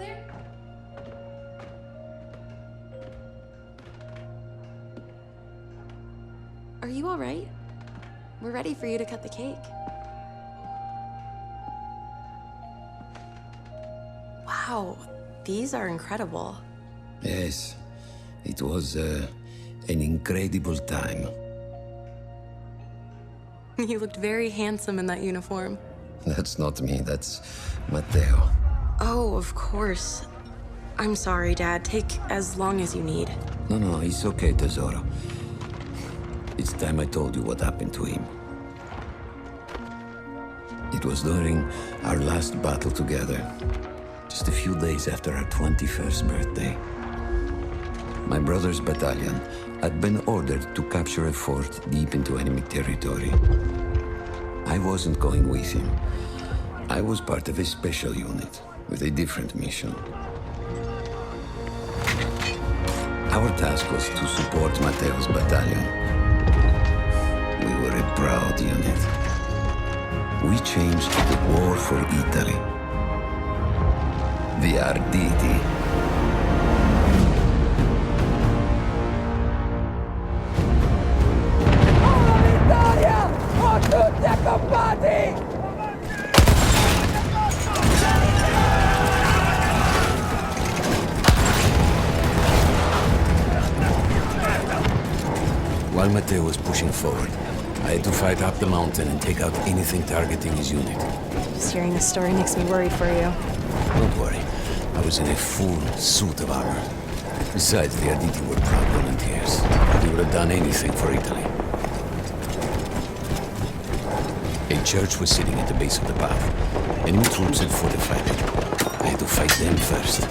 there? Are you all right? We're ready for you to cut the cake. Wow, these are incredible. Yes, it was an incredible time. You looked very handsome in that uniform. That's not me, that's Matteo. Oh, of course. I'm sorry, Dad. Take as long as you need. No, it's okay, Tesoro. It's time I told you what happened to him. It was during our last battle together, just a few days after our 21st birthday. My brother's battalion had been ordered to capture a fort deep into enemy territory. I wasn't going with him. I was part of a special unit with a different mission. Our task was to support Matteo's battalion. We were a proud unit. We changed the war for Italy. The Arditi. Vittoria! Tutti accoppati! While Matteo was pushing forward, I had to fight up the mountain and take out anything targeting his unit. Just hearing this story makes me worry for you. Don't worry, I was in a full suit of armor. Besides, the Arditi were proud volunteers. They would have done anything for Italy. A church was sitting at the base of the path. Enemy troops had fortified it. I had to fight them first.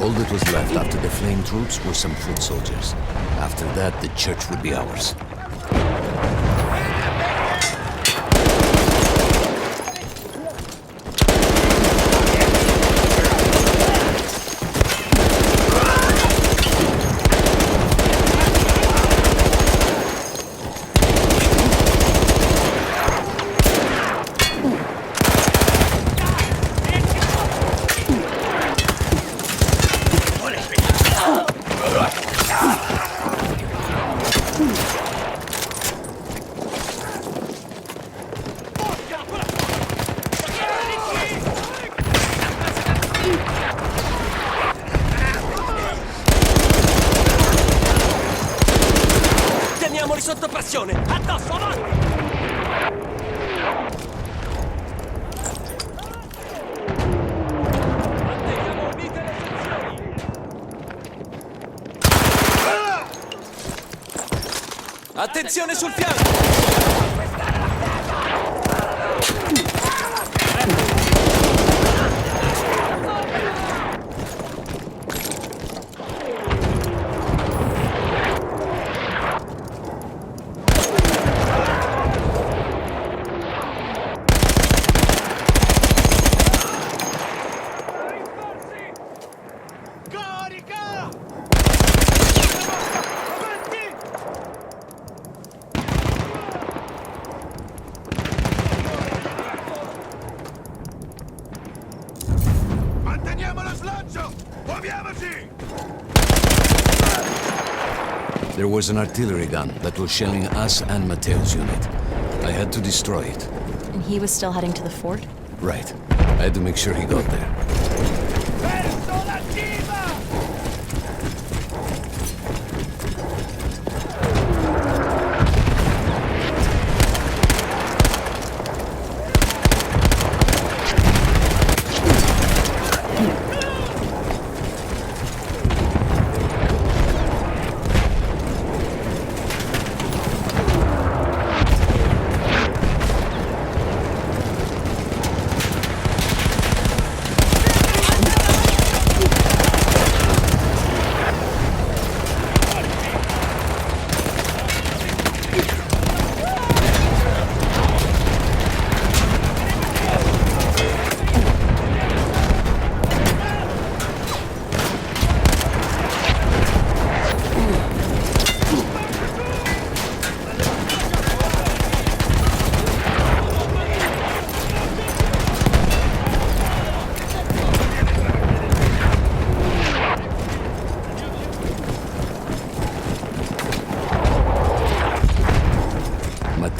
All that was left after the flame troops were some foot soldiers. After that, the church would be ours. Teniamoli sotto pressione! Addosso, avanti! Manteniamo unite le sezioni! Attenzione sul fianco! There was an artillery gun that was shelling us and Matteo's unit. I had to destroy it. And he was still heading to the fort? Right. I had to make sure he got there.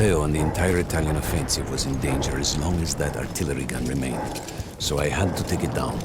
Matteo and the entire Italian offensive was in danger as long as that artillery gun remained. So I had to take it down.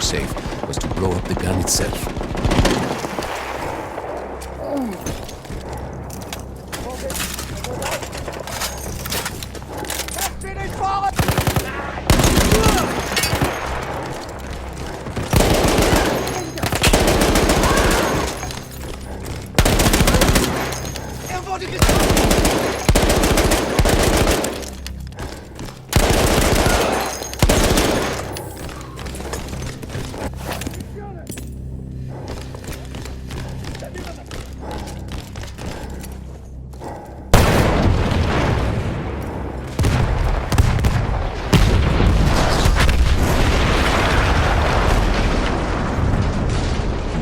safe was to blow up the gun itself.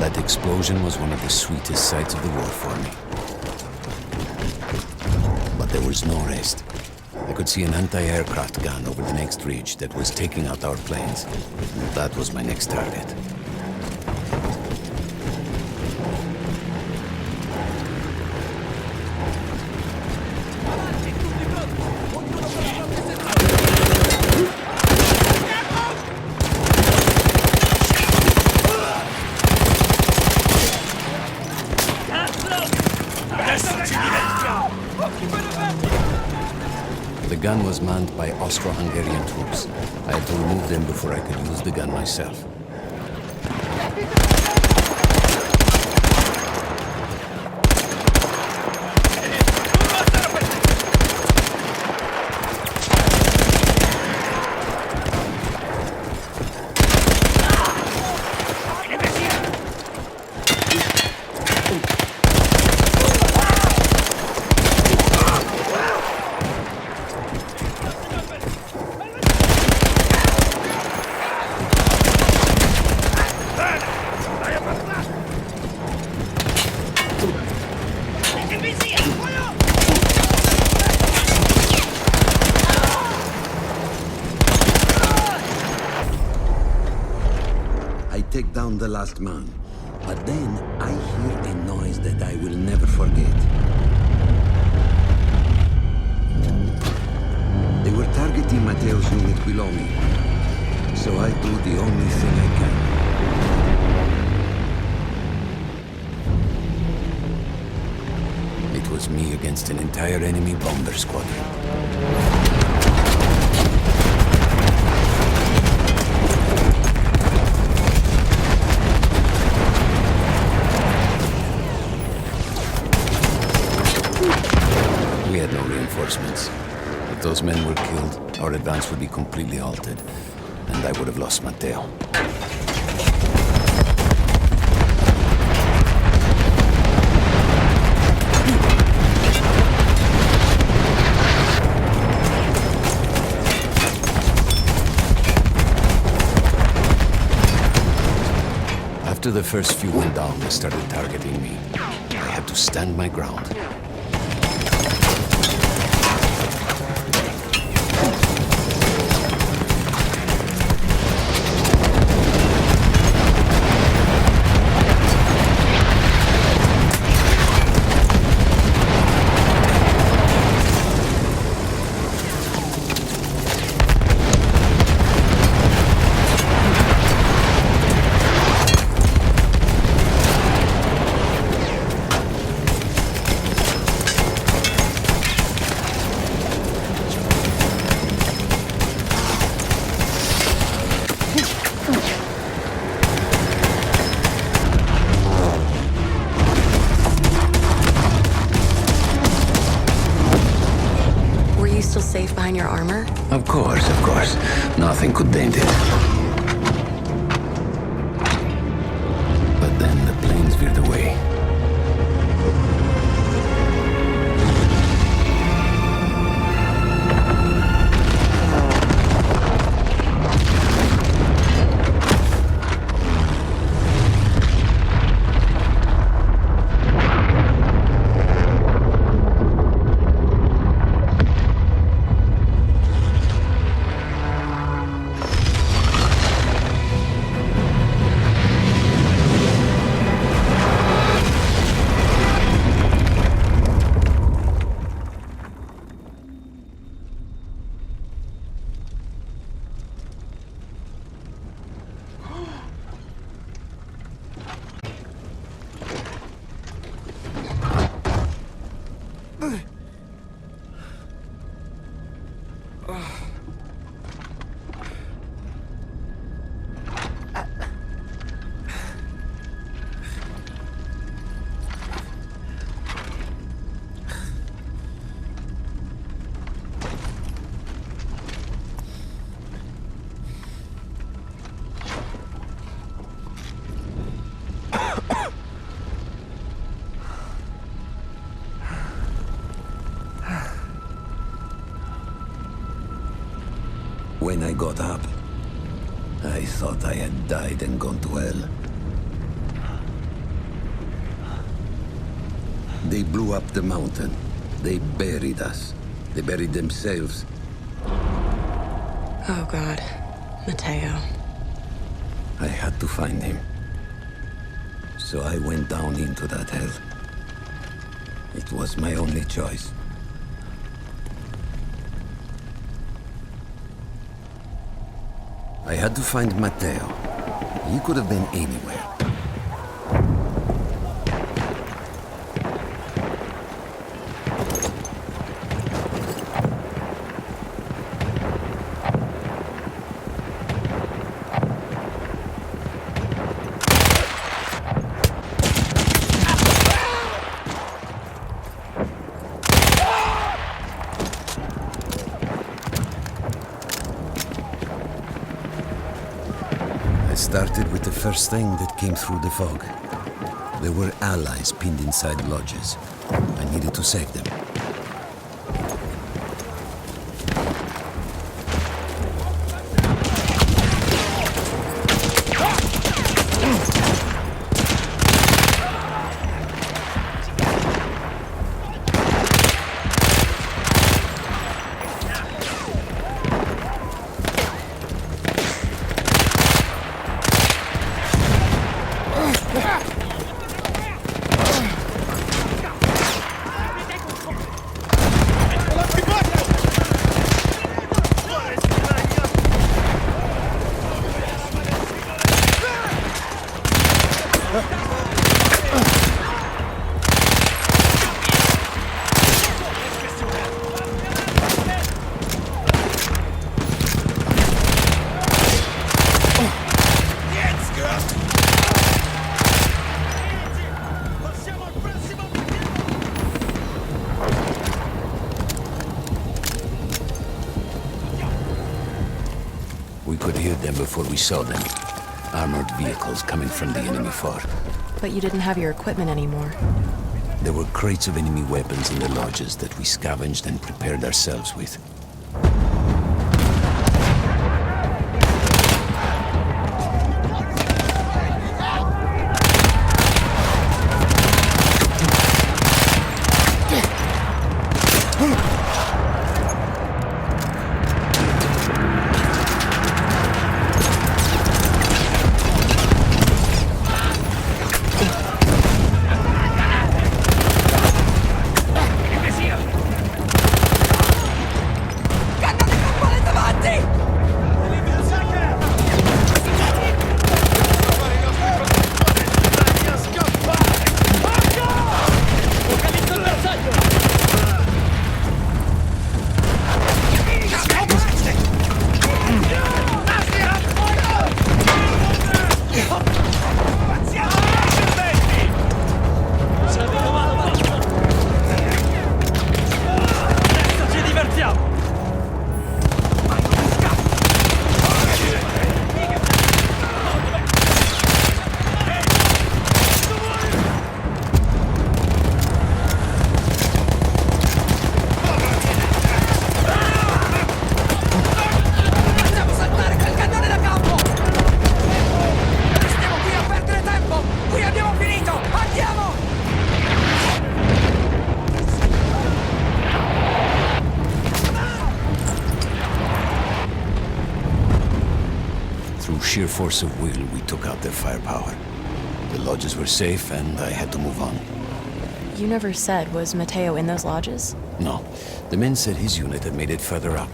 That explosion was one of the sweetest sights of the war for me. But there was no rest. I could see an anti-aircraft gun over the next ridge that was taking out our planes. That was my next target. gun was manned by Austro-Hungarian troops. I had to remove them before I could use the gun myself. I take down the last man, but then I hear a noise that I will never forget. They were targeting Matteo's unit below me, so I do the only thing I can. It was me against an entire enemy bomber squadron. We had no reinforcements. If those men were killed, our advance would be completely halted, and I would have lost Matteo. After the first few went down, they started targeting me. I had to stand my ground. Safe behind your armor? Of course, of course. Nothing could dent it. But then the planes veered away. When I got up, I thought I had died and gone to hell. They blew up the mountain. They buried us. They buried themselves. Oh, God. Matteo. I had to find him. So I went down into that hell. It was my only choice. I had to find Matteo. He could have been anywhere. started with the first thing that came through the fog. There were allies pinned inside lodges. I needed to save them. We could hear them before we saw them. Armored vehicles coming from the enemy fort. But you didn't have your equipment anymore. There were crates of enemy weapons in the lodges that we scavenged and prepared ourselves with. Through sheer force of will, we took out their firepower. The lodges were safe, and I had to move on. You never said, was Matteo in those lodges? No. The men said his unit had made it further up.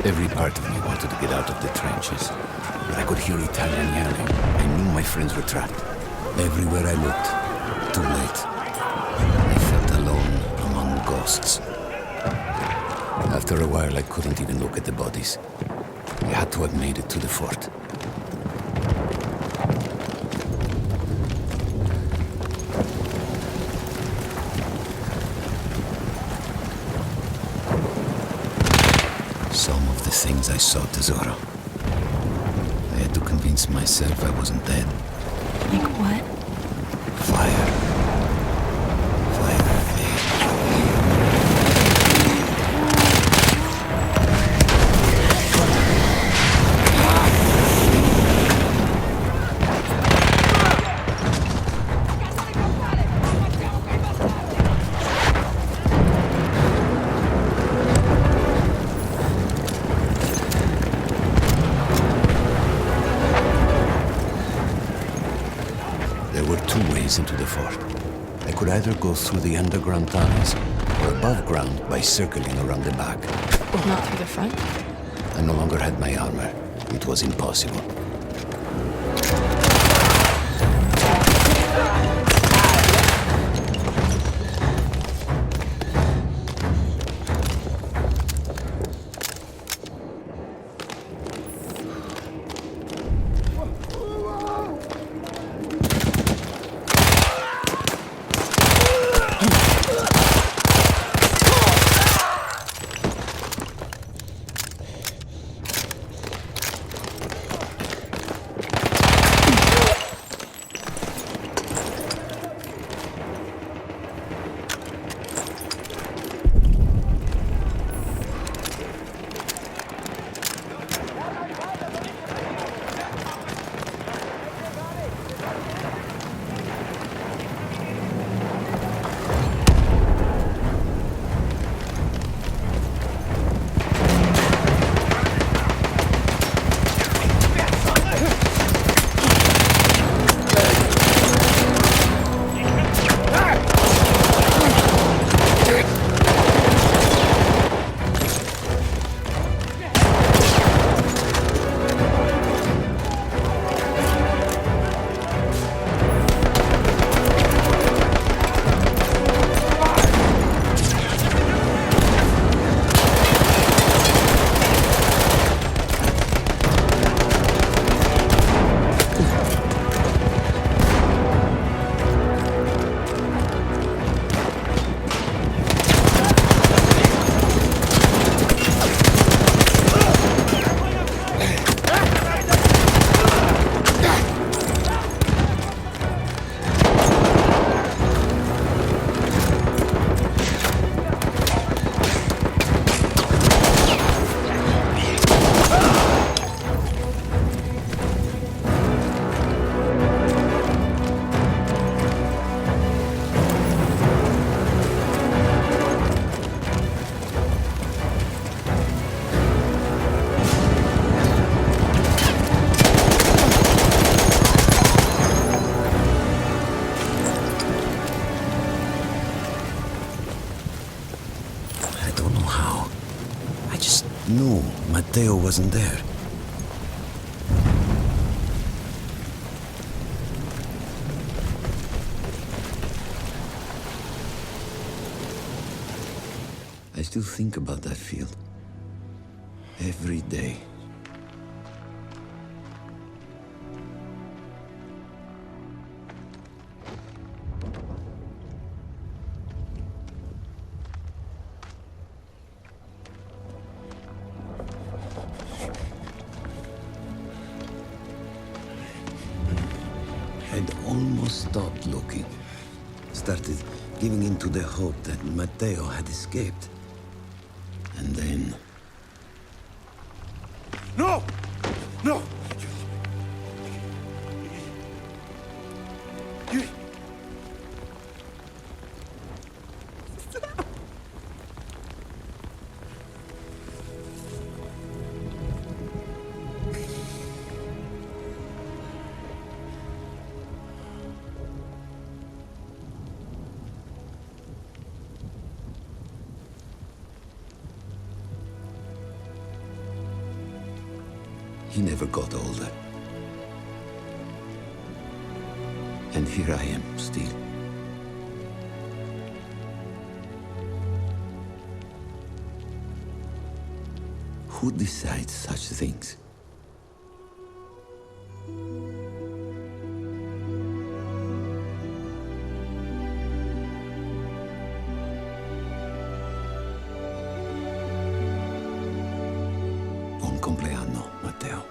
Every part of me wanted to get out of the trenches, but I could hear Italian yelling. I knew my friends were trapped. Everywhere I looked, too late. I felt alone among ghosts. After a while, I couldn't even look at the bodies. We had to have made it to the fort. Some of the things I saw, Tesoro. I had to convince myself I wasn't dead. Like what? Fire. Fire. There were two ways into the fort. I could either go through the underground tunnels or above ground by circling around the back. Not through the front? I no longer had my armor. It was impossible. know how. I just knew Matteo wasn't there. I still think about that field. Every day. I'd almost stopped looking. Started giving in to the hope that Matteo had escaped. And then... No! No! You... He never got older. And here I am, still. Who decides such things? Buon compleanno, Matteo.